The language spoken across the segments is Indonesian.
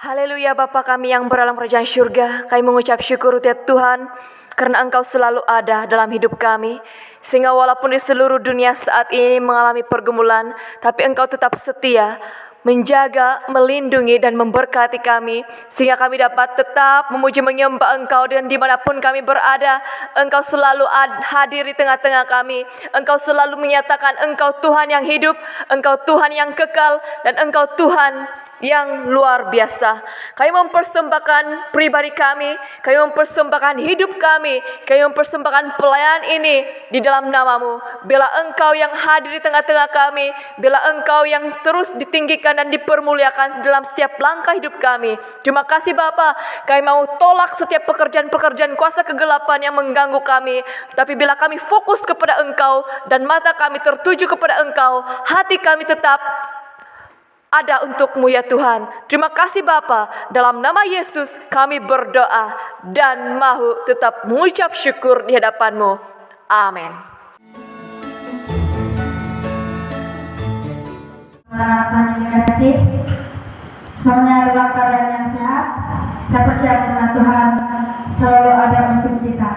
Haleluya Bapa kami yang beralam kerajaan syurga, kami mengucap syukur tiap Tuhan karena Engkau selalu ada dalam hidup kami. Sehingga walaupun di seluruh dunia saat ini mengalami pergumulan, tapi Engkau tetap setia, menjaga, melindungi dan memberkati kami. Sehingga kami dapat tetap memuji menyembah Engkau dan dimanapun kami berada, Engkau selalu hadir di tengah-tengah kami. Engkau selalu menyatakan Engkau Tuhan yang hidup, Engkau Tuhan yang kekal, dan Engkau Tuhan yang luar biasa. Kami mempersembahkan pribadi kami mempersembahkan hidup kami mempersembahkan pelayanan ini di dalam nama-Mu. Bila Engkau yang hadir di tengah-tengah kami, bila Engkau yang terus ditinggikan dan dipermuliakan dalam setiap langkah hidup kami. Terima kasih Bapa, kami mau tolak setiap pekerjaan-pekerjaan kuasa kegelapan yang mengganggu kami. Tapi bila kami fokus kepada Engkau dan mata kami tertuju kepada Engkau, hati kami tetap ada untuk-Mu ya Tuhan. Terima kasih Bapa, dalam nama Yesus kami berdoa dan mahu tetap mengucap syukur di hadapan-Mu. Amin. Harapan yang dikasih, semuanya adalah keadaan yang sehat. Saya percaya karena Tuhan selalu ada untuk kita.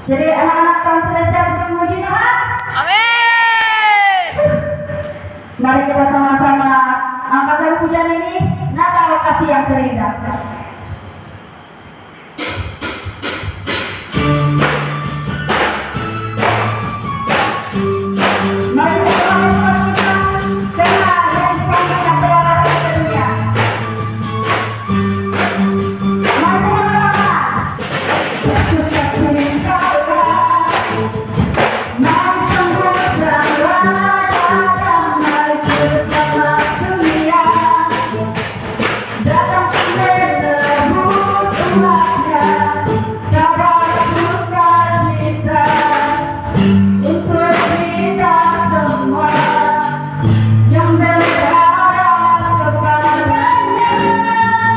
Jadi anak-anak tahun selesai untuk memuji Tuhan. Amin. Mari kita sama-sama angkat lagu pujian ini, nama lokasi yang terindah. Mari kita sama-sama dengan yang dipanggil yang berwarna dunia. Mari sama-sama. Yesus yang tinggalkan, mari sambut dan raja damai bersama dunia. Datang menebus umatnya, kabar sukacita untuk kita semua yang berharap kepadanya. Kita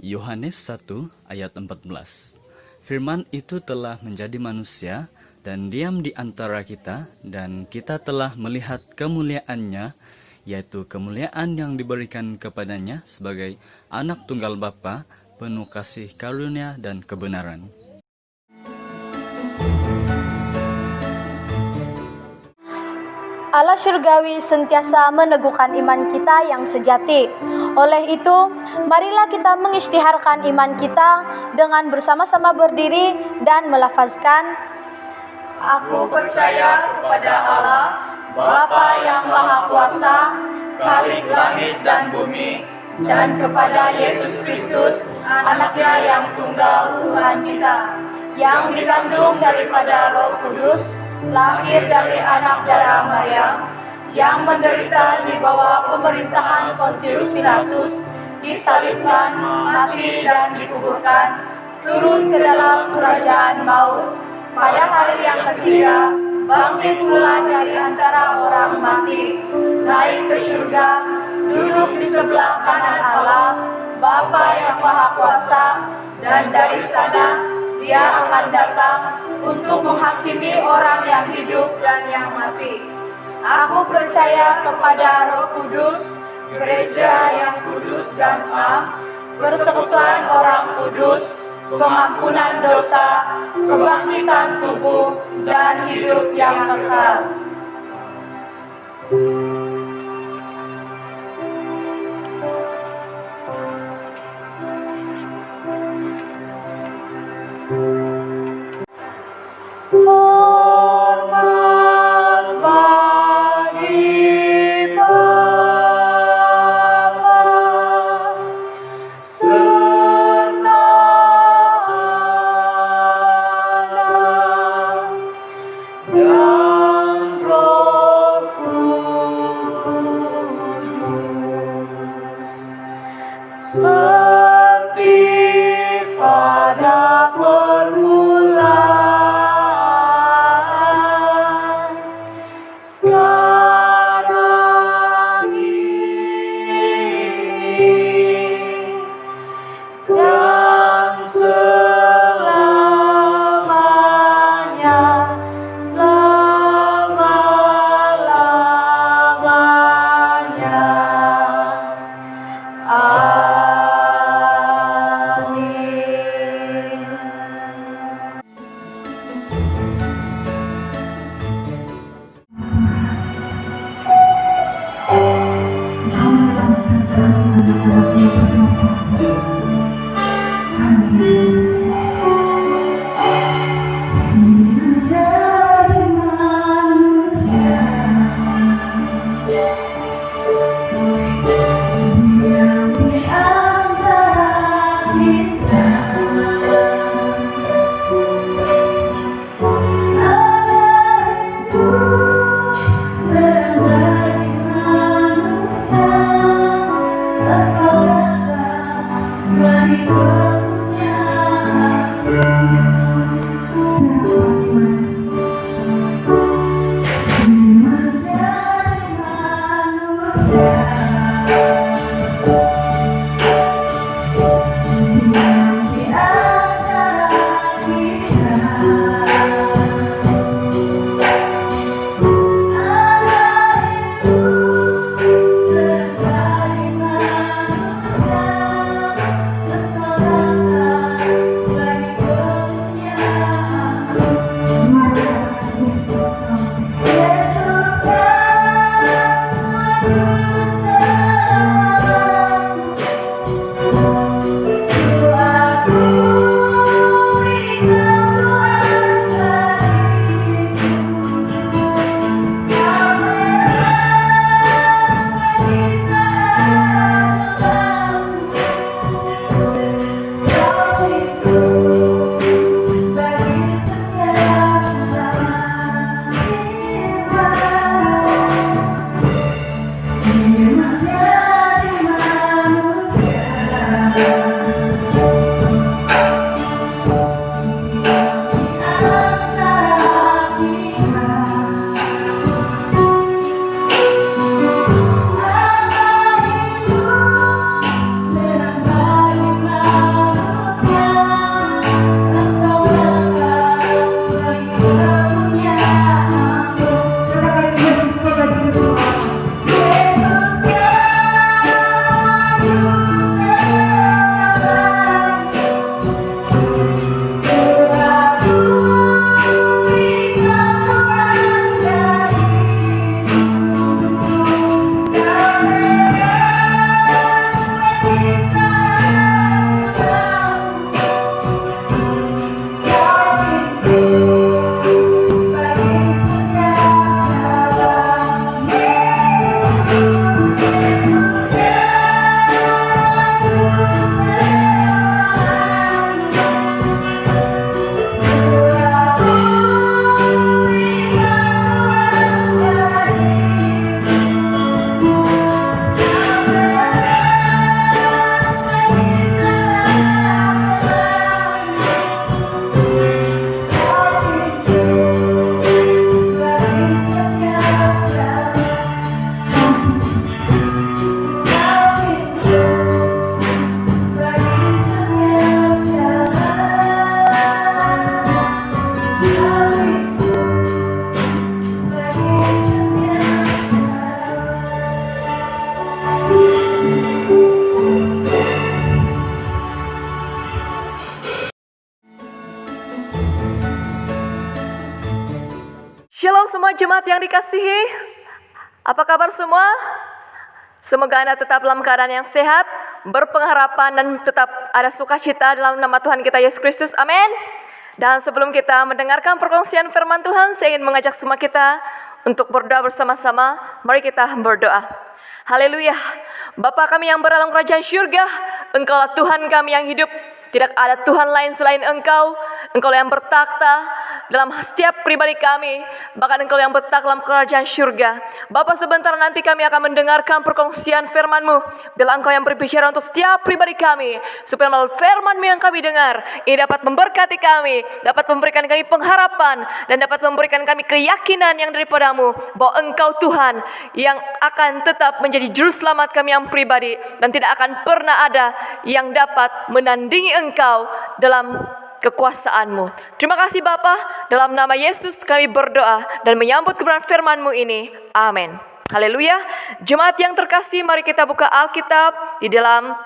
Yohanes 1 ayat 14. Firman itu telah menjadi manusia dan diam di antara kita, dan kita telah melihat kemuliaannya, yaitu kemuliaan yang diberikan kepadanya sebagai anak tunggal Bapa, penuh kasih karunia dan kebenaran. Allah surgawi sentiasa meneguhkan iman kita yang sejati. Oleh itu, marilah kita mengisytiharkan iman kita dengan bersama-sama berdiri dan melafazkan, Aku percaya kepada Allah, Bapa yang Maha Kuasa, Khalik langit dan bumi, dan kepada Yesus Kristus, Anaknya yang tunggal Tuhan kita, yang dikandung daripada Roh Kudus, lahir dari anak darah Maryam, yang menderita di bawah pemerintahan Pontius Pilatus, disalibkan, mati dan dikuburkan, turun ke dalam kerajaan maut, pada hari yang ketiga bangkit pula dari antara orang mati, naik ke surga, duduk di sebelah kanan Allah, Bapa yang Maha Kuasa, dan dari sana Dia akan datang untuk menghakimi orang yang hidup dan yang mati. Aku percaya kepada Roh Kudus, gereja yang kudus dan am, persekutuan orang kudus, pengampunan dosa, kebangkitan tubuh, dan hidup yang kekal. Hormat bagi Bapa serta Anak dan Roh Kudus, seperti pada permulaan, sekarang ini, dan selamanya, selama-lamanya. Amin. Menjadi manusia yang di antara kita, ada itu menjadi manusia, engkau datang bagi Shalom semua jemaat yang dikasihi. Apa kabar semua? Semoga Anda tetap dalam keadaan yang sehat, berpengharapan dan tetap ada sukacita dalam nama Tuhan kita Yesus Kristus. Amin. Dan sebelum kita mendengarkan perkongsian firman Tuhan, saya ingin mengajak semua kita untuk berdoa bersama-sama. Mari kita berdoa. Haleluya. Bapa kami yang berdalam kerajaan syurga, Engkaulah Tuhan kami yang hidup. Tidak ada Tuhan lain selain Engkau. Engkau yang bertakhta dalam setiap pribadi kami. Bahkan Engkau yang bertakhta dalam kerajaan syurga. Bapa, sebentar nanti kami akan mendengarkan perkongsian firman-Mu. Bila Engkau yang berbicara untuk setiap pribadi kami, supaya melalui firman-Mu yang kami dengar, ini dapat memberkati kami, dapat memberikan kami pengharapan, dan dapat memberikan kami keyakinan yang daripada-Mu, bahwa Engkau Tuhan yang akan tetap menjadi juru selamat kami yang pribadi, dan tidak akan pernah ada yang dapat menandingi Engkau dalam kekuasaan-Mu. Terima kasih Bapa, dalam nama Yesus kami berdoa dan menyambut kebenaran firman-Mu ini. Amin. Haleluya. Jemaat yang terkasih, mari kita buka Alkitab di dalam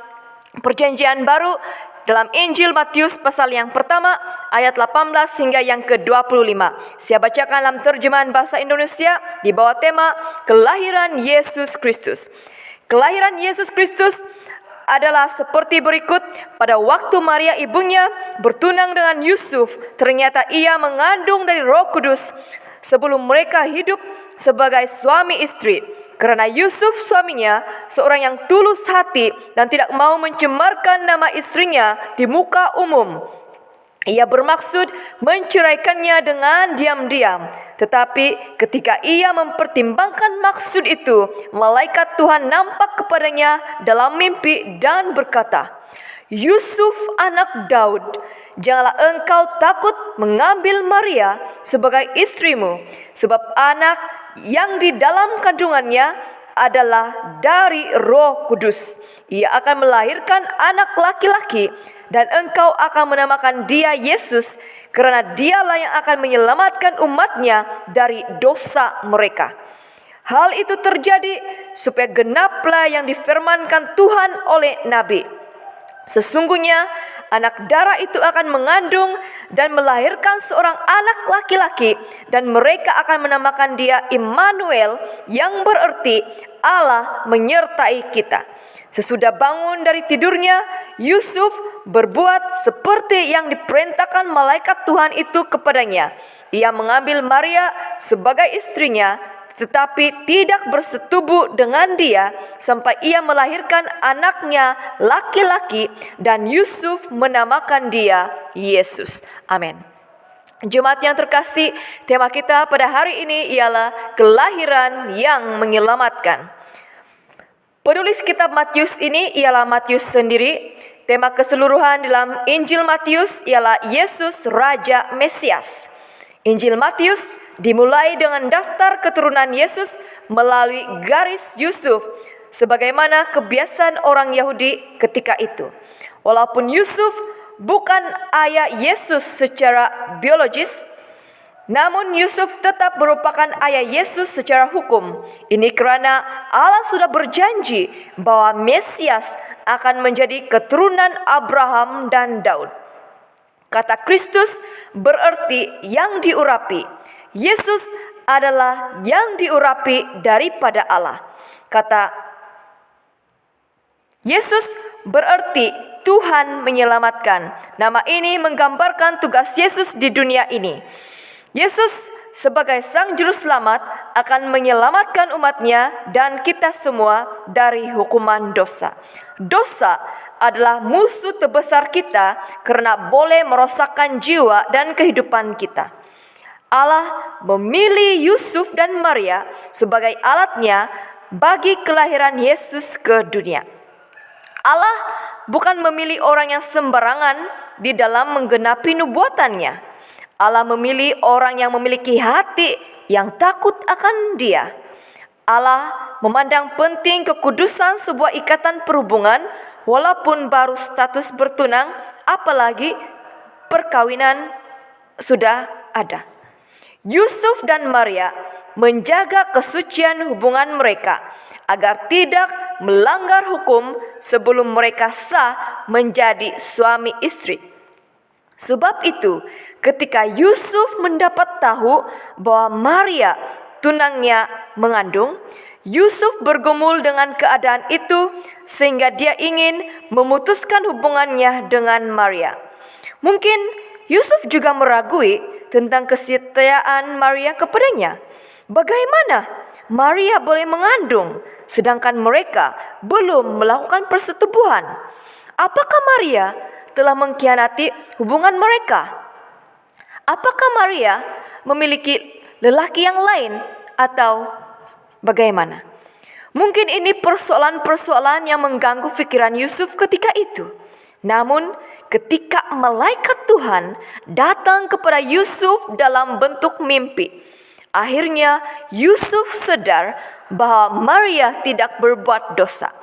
Perjanjian Baru, dalam Injil Matius pasal yang pertama, ayat 18 hingga yang ke-25. Saya bacakan dalam terjemahan bahasa Indonesia di bawah tema Kelahiran Yesus Kristus. Kelahiran Yesus Kristus adalah seperti berikut. Pada waktu Maria ibunya bertunang dengan Yusuf, ternyata ia mengandung dari Roh Kudus sebelum mereka hidup sebagai suami istri. Karena Yusuf suaminya seorang yang tulus hati dan tidak mau mencemarkan nama istrinya di muka umum, ia bermaksud menceraikannya dengan diam-diam. Tetapi ketika ia mempertimbangkan maksud itu, malaikat Tuhan nampak kepadanya dalam mimpi dan berkata, Yusuf anak Daud, janganlah engkau takut mengambil Maria sebagai istrimu, sebab anak yang di dalam kandungannya adalah dari Roh Kudus. Ia akan melahirkan anak laki-laki, dan engkau akan menamakan dia Yesus, karena dialah yang akan menyelamatkan umatnya dari dosa mereka. Hal itu terjadi supaya genaplah yang difirmankan Tuhan oleh Nabi. Sesungguhnya anak darah itu akan mengandung dan melahirkan seorang anak laki-laki, dan mereka akan menamakan dia Immanuel, yang berarti Allah menyertai kita. Sesudah bangun dari tidurnya, Yusuf berbuat seperti yang diperintahkan malaikat Tuhan itu kepadanya. Ia mengambil Maria sebagai istrinya, tetapi tidak bersetubuh dengan dia sampai ia melahirkan anaknya laki-laki, dan Yusuf menamakan dia Yesus. Amin. Jemaat yang terkasih, tema kita pada hari ini ialah kelahiran yang menyelamatkan. Penulis kitab Matius ini ialah Matius sendiri. Tema keseluruhan dalam Injil Matius ialah Yesus Raja Mesias. Injil Matius dimulai dengan daftar keturunan Yesus melalui garis Yusuf, sebagaimana kebiasaan orang Yahudi ketika itu. Walaupun Yusuf bukan ayah Yesus secara biologis, namun Yusuf tetap merupakan ayah Yesus secara hukum. Ini karena Allah sudah berjanji bahwa Mesias akan menjadi keturunan Abraham dan Daud. Kata Kristus berarti yang diurapi. Yesus adalah yang diurapi daripada Allah. Kata Yesus berarti Tuhan menyelamatkan. Nama ini menggambarkan tugas Yesus di dunia ini. Yesus sebagai Sang Juru Selamat akan menyelamatkan umatnya dan kita semua dari hukuman dosa. Dosa adalah musuh terbesar kita karena boleh merosakkan jiwa dan kehidupan kita. Allah memilih Yusuf dan Maria sebagai alatnya bagi kelahiran Yesus ke dunia. Allah bukan memilih orang yang sembarangan di dalam menggenapi nubuatannya. Allah memilih orang yang memiliki hati yang takut akan Dia. Allah memandang penting kekudusan sebuah ikatan perhubungan walaupun baru status bertunang, apalagi perkawinan sudah ada. Yusuf dan Maria menjaga kesucian hubungan mereka agar tidak melanggar hukum sebelum mereka sah menjadi suami istri. Sebab itu, ketika Yusuf mendapat tahu bahwa Maria tunangnya mengandung, Yusuf bergumul dengan keadaan itu sehingga dia ingin memutuskan hubungannya dengan Maria. Mungkin Yusuf juga meragui tentang kesetiaan Maria kepadanya. Bagaimana Maria boleh mengandung sedangkan mereka belum melakukan persetubuhan? Apakah Maria telah mengkhianati hubungan mereka? Apakah Maria memiliki lelaki yang lain atau bagaimana? Mungkin ini persoalan-persoalan yang mengganggu pikiran Yusuf ketika itu. Namun, ketika malaikat Tuhan datang kepada Yusuf dalam bentuk mimpi, akhirnya Yusuf sadar bahwa Maria tidak berbuat dosa.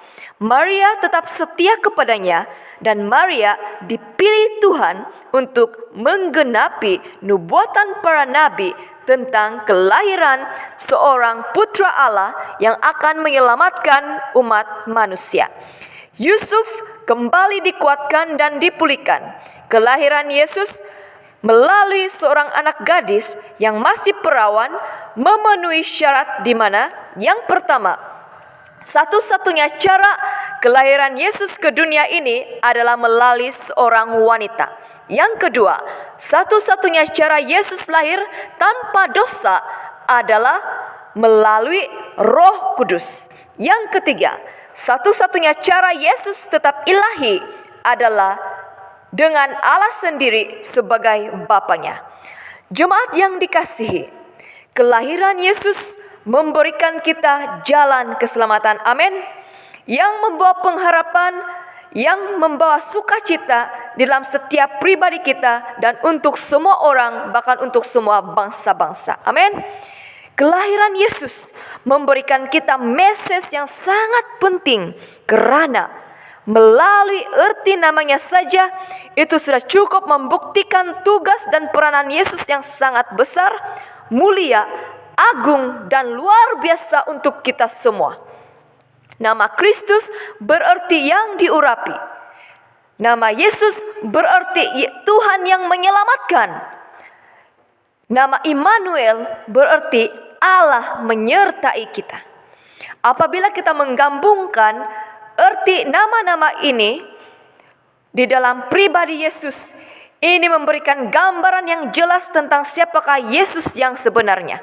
Maria tetap setia kepadanya dan Maria dipilih Tuhan untuk menggenapi nubuatan para nabi tentang kelahiran seorang putra Allah yang akan menyelamatkan umat manusia. Yusuf kembali dikuatkan dan dipulihkan. Kelahiran Yesus melalui seorang anak gadis yang masih perawan memenuhi syarat di mana yang pertama, satu-satunya cara kelahiran Yesus ke dunia ini adalah melalui seorang wanita. Yang kedua, satu-satunya cara Yesus lahir tanpa dosa adalah melalui Roh Kudus. Yang ketiga, satu-satunya cara Yesus tetap ilahi adalah dengan Allah sendiri sebagai Bapanya. Jemaat yang dikasihi, kelahiran Yesus memberikan kita jalan keselamatan. Amin. Yang membawa pengharapan, yang membawa sukacita di dalam setiap pribadi kita dan untuk semua orang, bahkan untuk semua bangsa-bangsa. Amin. Kelahiran Yesus memberikan kita message yang sangat penting karena melalui arti namanya saja itu sudah cukup membuktikan tugas dan peranan Yesus yang sangat besar, mulia, agung dan luar biasa untuk kita semua. Nama Kristus berarti yang diurapi. Nama Yesus berarti Tuhan yang menyelamatkan. Nama Immanuel berarti Allah menyertai kita. Apabila kita menggabungkan arti nama-nama ini di dalam pribadi Yesus, ini memberikan gambaran yang jelas tentang siapakah Yesus yang sebenarnya.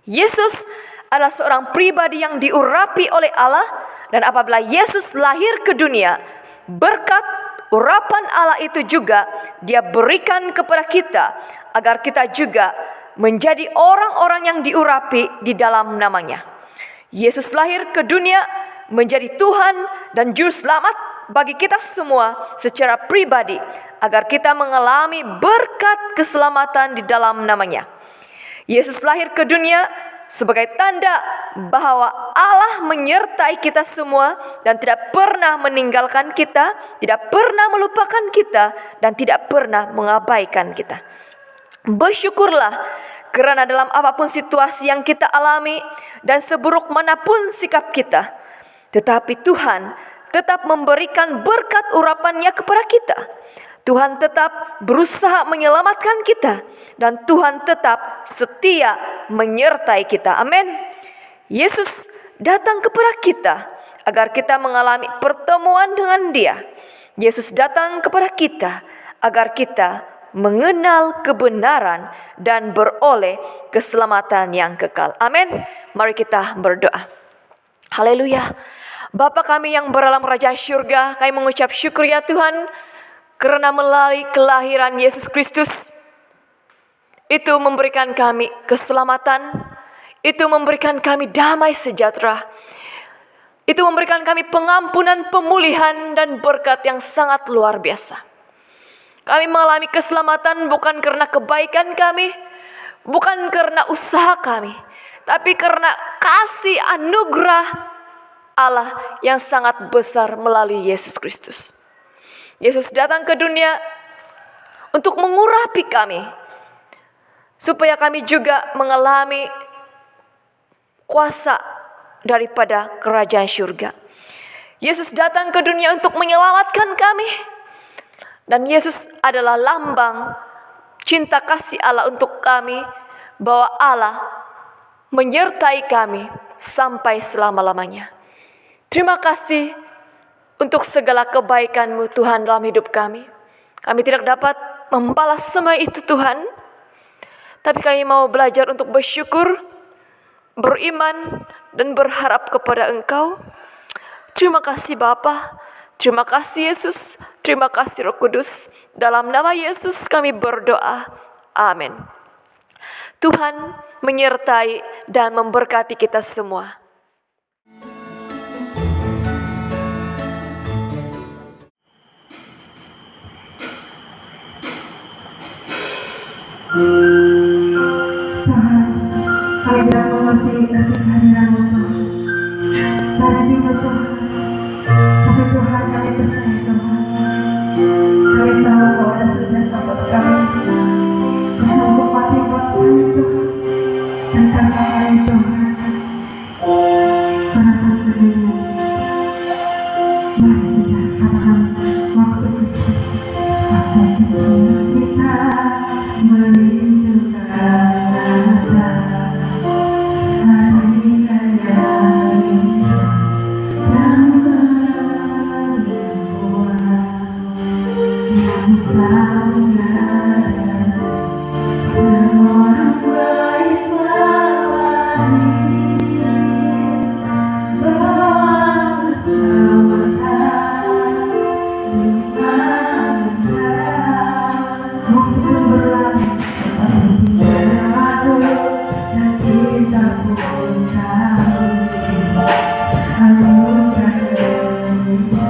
Yesus adalah seorang pribadi yang diurapi oleh Allah, dan apabila Yesus lahir ke dunia, berkat urapan Allah itu juga Dia berikan kepada kita agar kita juga menjadi orang-orang yang diurapi di dalam namanya. Yesus lahir ke dunia menjadi Tuhan dan Juru Selamat bagi kita semua secara pribadi agar kita mengalami berkat keselamatan di dalam namanya. Yesus lahir ke dunia sebagai tanda bahwa Allah menyertai kita semua dan tidak pernah meninggalkan kita, tidak pernah melupakan kita, dan tidak pernah mengabaikan kita. Bersyukurlah karena dalam apapun situasi yang kita alami dan seburuk manapun sikap kita, tetapi Tuhan tetap memberikan berkat urapannya kepada kita. Tuhan tetap berusaha menyelamatkan kita dan Tuhan tetap setia menyertai kita. Amin. Yesus datang kepada kita agar kita mengalami pertemuan dengan Dia. Yesus datang kepada kita agar kita mengenal kebenaran dan beroleh keselamatan yang kekal. Amin. Mari kita berdoa. Haleluya. Bapa kami yang berdalam kerajaan surga, kami mengucap syukur ya Tuhan, karena melalui kelahiran Yesus Kristus, itu memberikan kami keselamatan, itu memberikan kami damai sejahtera, itu memberikan kami pengampunan, pemulihan, dan berkat yang sangat luar biasa. Kami mengalami keselamatan bukan karena kebaikan kami, bukan karena usaha kami, tapi karena kasih anugerah Allah yang sangat besar melalui Yesus Kristus. Yesus datang ke dunia untuk mengurapi kami, supaya kami juga mengalami kuasa daripada kerajaan surga. Yesus datang ke dunia untuk menyelamatkan kami, dan Yesus adalah lambang cinta kasih Allah untuk kami, bahwa Allah menyertai kami sampai selama-lamanya. Terima kasih untuk segala kebaikan-Mu Tuhan dalam hidup kami. Kami tidak dapat membalas semua itu Tuhan, tapi kami mau belajar untuk bersyukur, beriman, dan berharap kepada Engkau. Terima kasih Bapa, terima kasih Yesus, terima kasih Roh Kudus. Dalam nama Yesus kami berdoa. Amin. Tuhan menyertai dan memberkati kita semua. Tuhan, kami tidak mengerti arti kehadiran-Mu Tuhan. Dari dulu Tuhan, tapi Tuhan kami percaya Tuhan. Kami tahu bahwa ada sesuatu buat kami yang sanggup mati buat kami Tuhan. Dan karena kami Tuhan, karena Tuhan sendiri, mari kita katakan waktu kecil, waktu kecil kita merindukan Nada. Hari raya yang berbuah yang saudara semua baik lagi bawa keselamatan bangsa. Waktu berlalu berlalu dan kita pun tahu anugerah dari Bapa.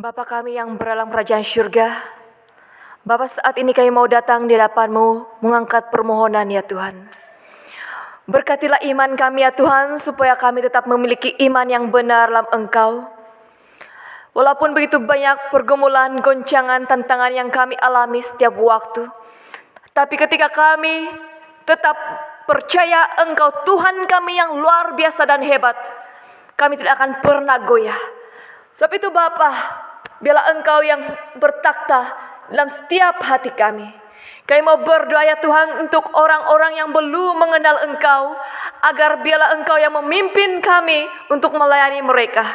Bapa kami yang beralam kerajaan syurga, Bapa, saat ini kami mau datang di hadapan-Mu mengangkat permohonan ya Tuhan. Berkatilah iman kami ya Tuhan, supaya kami tetap memiliki iman yang benar dalam Engkau. Walaupun begitu banyak pergumulan, goncangan, tantangan yang kami alami setiap waktu, tapi ketika kami tetap percaya Engkau Tuhan kami yang luar biasa dan hebat, kami tidak akan pernah goyah. Sebab itu Bapa, biarlah Engkau yang bertakhta dalam setiap hati kami. Kami mau berdoa ya Tuhan untuk orang-orang yang belum mengenal Engkau, agar biarlah Engkau yang memimpin kami untuk melayani mereka.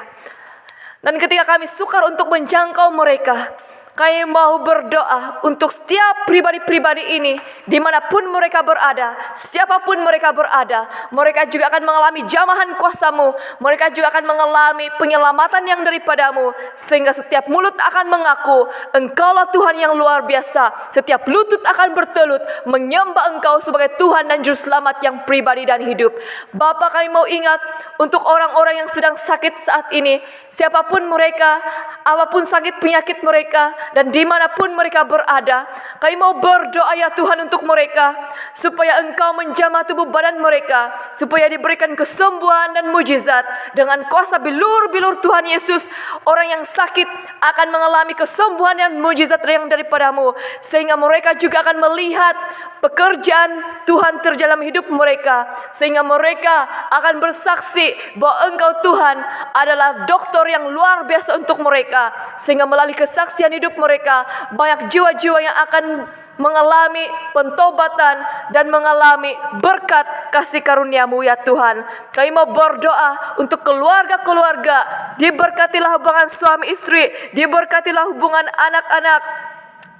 Dan ketika kami sukar untuk menjangkau mereka, kami mau berdoa untuk setiap pribadi-pribadi ini, dimanapun mereka berada, siapapun mereka berada, mereka juga akan mengalami jamahan kuasa-Mu, mereka juga akan mengalami penyelamatan yang daripadamu, sehingga setiap mulut akan mengaku, Engkaulah Tuhan yang luar biasa, setiap lutut akan bertelut, menyembah Engkau sebagai Tuhan dan Juru Selamat yang pribadi dan hidup. Bapa, kami mau ingat untuk orang-orang yang sedang sakit saat ini, siapapun mereka, apapun sakit penyakit mereka, dan dimanapun mereka berada, kami mau berdoa ya Tuhan untuk mereka, supaya Engkau menjamah tubuh badan mereka, supaya diberikan kesembuhan dan mujizat. Dengan kuasa bilur-bilur Tuhan Yesus, orang yang sakit akan mengalami kesembuhan dan mujizat yang daripadamu, sehingga mereka juga akan melihat pekerjaan Tuhan terjadi dalam hidup mereka, sehingga mereka akan bersaksi bahwa Engkau Tuhan adalah dokter yang luar biasa untuk mereka, sehingga melalui kesaksian hidup mereka, banyak jiwa-jiwa yang akan mengalami pentobatan dan mengalami berkat kasih karunia-Mu ya Tuhan. Kami mau berdoa untuk keluarga-keluarga, diberkatilah hubungan suami istri, diberkatilah hubungan anak-anak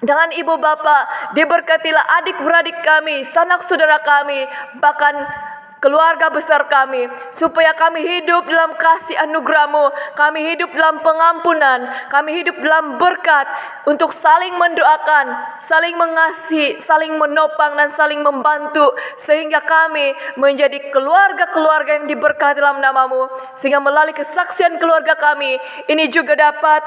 dengan ibu bapa, diberkatilah adik-beradik kami, sanak saudara kami, bahkan keluarga besar kami, supaya kami hidup dalam kasih anugerah-Mu, kami hidup dalam pengampunan, kami hidup dalam berkat, untuk saling mendoakan, saling mengasihi, saling menopang, dan saling membantu, sehingga kami menjadi keluarga-keluarga yang diberkati dalam nama-Mu, sehingga melalui kesaksian keluarga kami ini juga dapat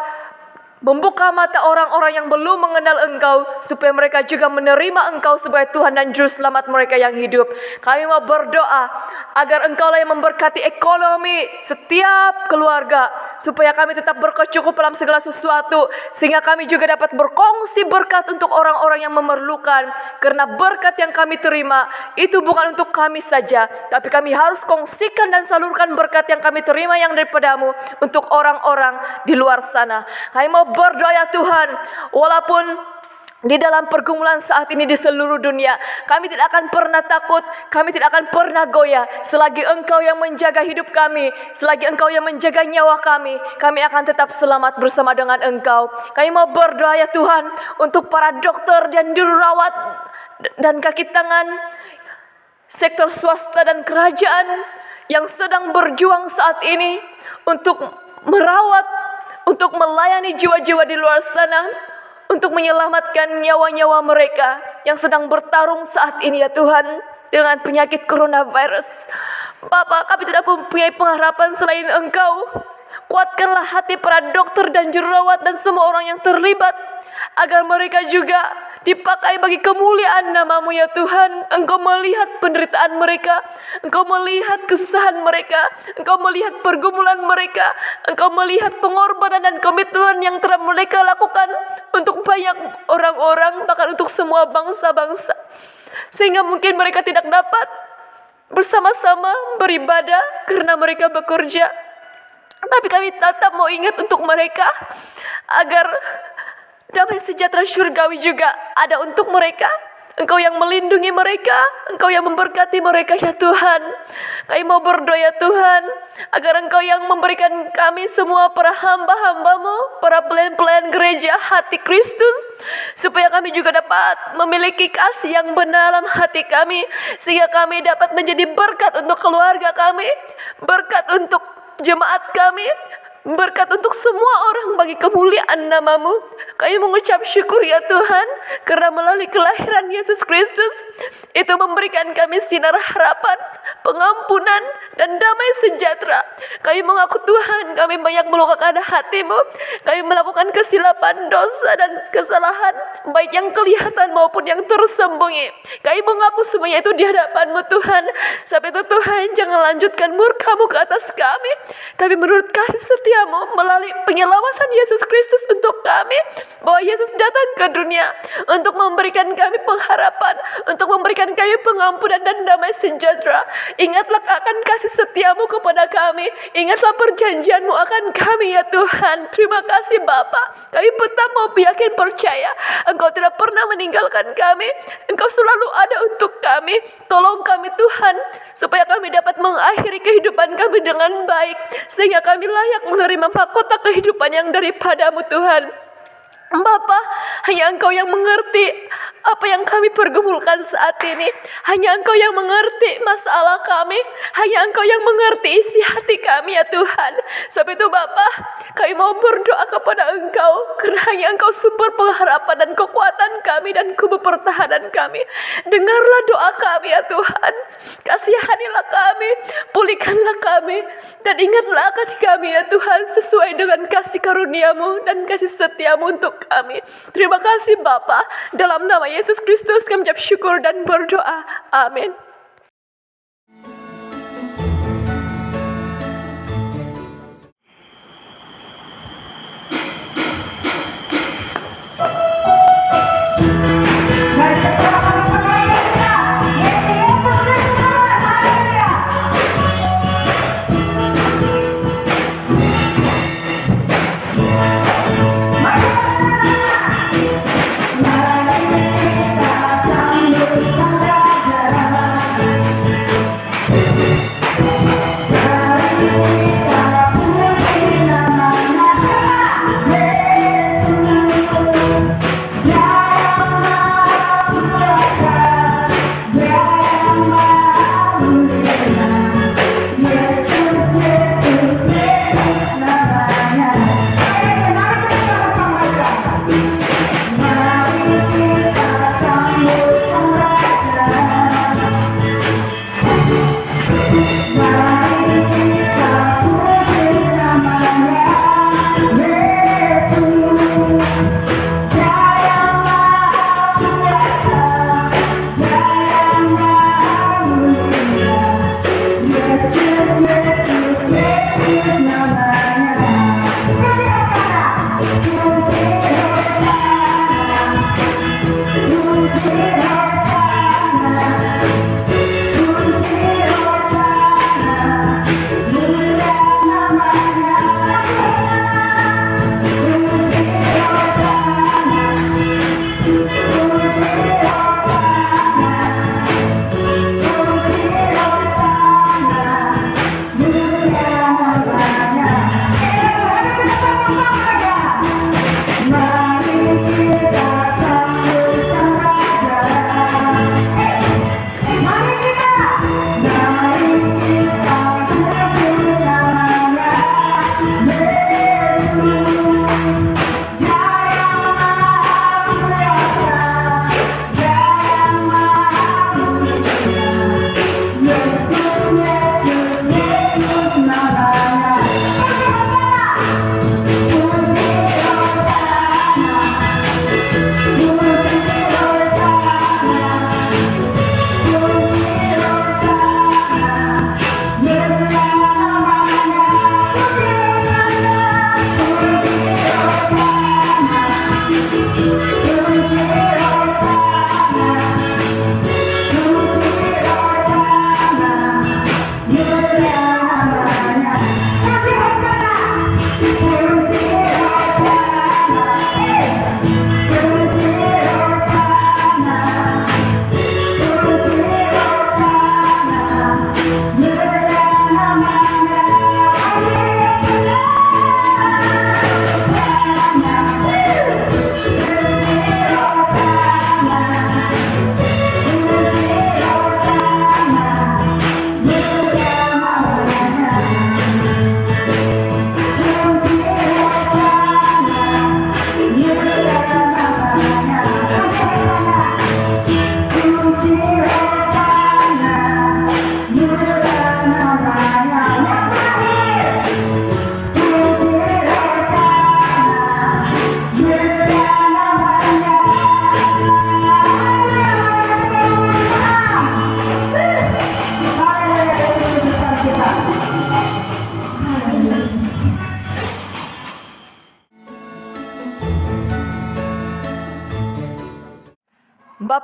membuka mata orang-orang yang belum mengenal Engkau, supaya mereka juga menerima Engkau sebagai Tuhan dan Juru Selamat mereka yang hidup. Kami mau berdoa agar Engkau-lah yang memberkati ekonomi setiap keluarga, supaya kami tetap berkecukup dalam segala sesuatu, sehingga kami juga dapat berkongsi berkat untuk orang-orang yang memerlukan. Karena berkat yang kami terima itu bukan untuk kami saja, tapi kami harus kongsikan dan salurkan berkat yang kami terima yang daripadamu untuk orang-orang di luar sana. Kami mau berdoa ya Tuhan, walaupun di dalam pergumulan saat ini di seluruh dunia, kami tidak akan pernah takut, kami tidak akan pernah goyah, selagi Engkau yang menjaga hidup kami, selagi Engkau yang menjaga nyawa kami akan tetap selamat bersama dengan Engkau. Kami mau berdoa ya Tuhan untuk para dokter dan juru rawat dan kaki tangan, sektor swasta dan kerajaan yang sedang berjuang saat ini untuk merawat, untuk melayani jiwa-jiwa di luar sana, untuk menyelamatkan nyawa-nyawa mereka yang sedang bertarung saat ini ya Tuhan dengan penyakit coronavirus. Bapak, kami tidak mempunyai pengharapan selain Engkau. Kuatkanlah hati para dokter dan jururawat dan semua orang yang terlibat, agar mereka juga dipakai bagi kemuliaan nama-Mu ya Tuhan. Engkau melihat penderitaan mereka, Engkau melihat kesusahan mereka, Engkau melihat pergumulan mereka, Engkau melihat pengorbanan dan komitmen yang telah mereka lakukan untuk banyak orang-orang, bahkan untuk semua bangsa-bangsa, sehingga mungkin mereka tidak dapat bersama-sama beribadah karena mereka bekerja. Tapi kami tetap mau ingat untuk mereka, agar damai sejahtera syurgawi juga ada untuk mereka. Engkau yang melindungi mereka, Engkau yang memberkati mereka ya Tuhan. Kami mau berdoa ya Tuhan, agar Engkau yang memberikan kami semua para hamba-hamba-Mu, para pelayan-pelayan gereja hati Kristus, supaya kami juga dapat memiliki kasih yang benar dalam hati kami, sehingga kami dapat menjadi berkat untuk keluarga kami, berkat untuk jemaat kami, berkat untuk semua orang bagi kemuliaan nama-Mu. Kami mengucap syukur ya Tuhan, karena melalui kelahiran Yesus Kristus, itu memberikan kami sinar harapan, pengampunan, dan damai sejahtera. Kami mengaku Tuhan, kami banyak melukakan hati-Mu, kami melakukan kesilapan, dosa, dan kesalahan, baik yang kelihatan maupun yang tersembunyi. Kami mengaku semuanya itu di hadapan-Mu Tuhan. Sampai itu Tuhan, jangan lanjutkan murka-Mu ke atas kami, tapi menurut kasih setia-Mu melalui penyelamatan Yesus Kristus untuk kami, bahwa Yesus datang ke dunia untuk memberikan kami pengharapan, untuk memberikan kami pengampunan dan damai sejahtera. Ingatlah akan kasih setia-Mu kepada kami, ingatlah perjanjian-Mu akan kami ya Tuhan. Terima kasih Bapa, kami tetap mau yakin percaya Engkau tidak pernah meninggalkan kami, Engkau selalu ada untuk kami. Tolong kami Tuhan, supaya kami dapat mengakhiri kehidupan kami dengan baik, sehingga kami layak menerima mahkota kehidupan yang daripada-Mu Tuhan. Bapa, hanya Engkau yang mengerti apa yang kami pergumulkan saat ini. Hanya Engkau yang mengerti masalah kami. Hanya Engkau yang mengerti isi hati kami ya Tuhan. Sebab itu Bapa, kami mau berdoa kepada Engkau, karena hanya Engkau sumber pengharapan dan kekuatan kami dan kubu pertahanan kami. Dengarlah doa kami ya Tuhan. Kasihanilah kami, pulihkanlah kami, dan ingatlah akan kami ya Tuhan, sesuai dengan kasih karunia-Mu dan kasih setia-Mu untuk kami. Terima kasih Bapa, dalam nama Yesus Kristus kami ucap syukur dan berdoa. Amin.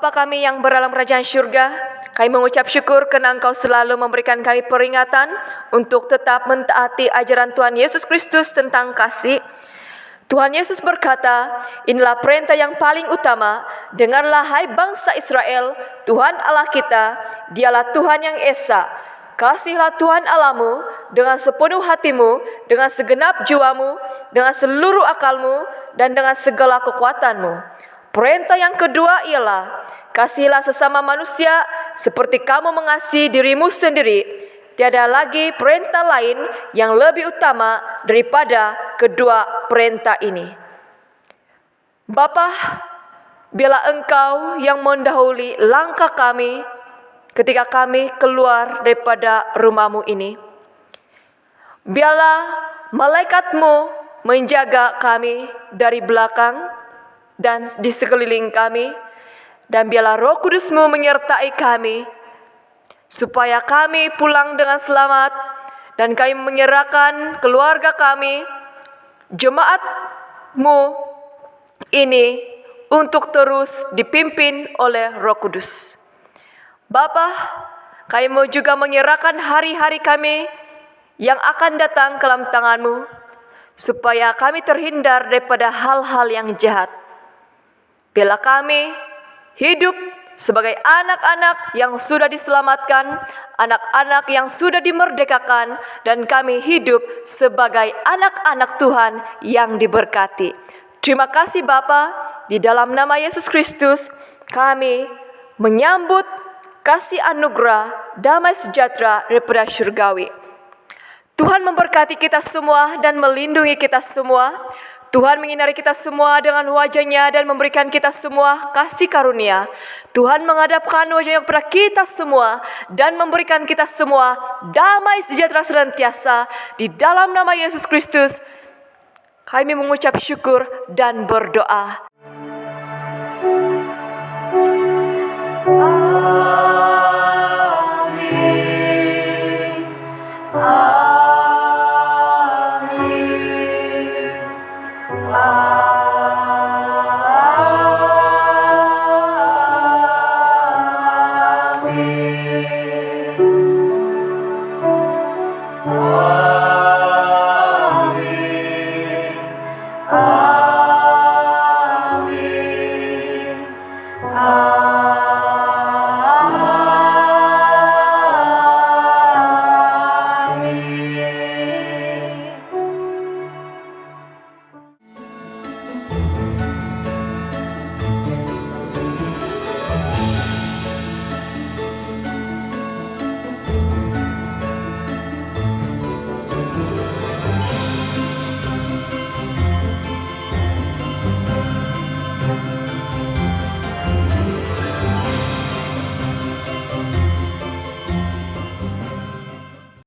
Bapa kami yang berdalam kerajaan syurga, kami mengucap syukur karena Engkau selalu memberikan kami peringatan untuk tetap mentaati ajaran Tuhan Yesus Kristus tentang kasih. Tuhan Yesus berkata, inilah perintah yang paling utama, dengarlah hai bangsa Israel, Tuhan Allah kita, dialah Tuhan yang esa. Kasihilah Tuhan Allahmu dengan sepenuh hatimu, dengan segenap jiwamu, dengan seluruh akalmu, dan dengan segala kekuatanmu. Perintah yang kedua ialah, kasihilah sesama manusia seperti kamu mengasihi dirimu sendiri. Tiada lagi perintah lain yang lebih utama daripada kedua perintah ini. Bapa, biarlah Engkau yang mendahului langkah kami ketika kami keluar daripada rumah-Mu ini. Biarlah malaikat-Mu menjaga kami dari belakang dan di sekeliling kami, dan biarlah Roh Kudus-Mu menyertai kami, supaya kami pulang dengan selamat, dan kami menyerahkan keluarga kami, jemaat-Mu ini, untuk terus dipimpin oleh Roh Kudus. Bapa, kami mau juga menyerahkan hari-hari kami yang akan datang ke dalam tangan-Mu, supaya kami terhindar daripada hal-hal yang jahat. Biarlah kami hidup sebagai anak-anak yang sudah diselamatkan, anak-anak yang sudah dimerdekakan, dan kami hidup sebagai anak-anak Tuhan yang diberkati. Terima kasih Bapa, di dalam nama Yesus Kristus kami menyambut kasih anugerah, damai sejahtera daripada syurgawi. Tuhan memberkati kita semua dan melindungi kita semua. Tuhan menyinari kita semua dengan wajah-Nya dan memberikan kita semua kasih karunia. Tuhan menghadapkan wajah-Nya kepada kita semua dan memberikan kita semua damai sejahtera senantiasa. Di dalam nama Yesus Kristus, kami mengucap syukur dan berdoa.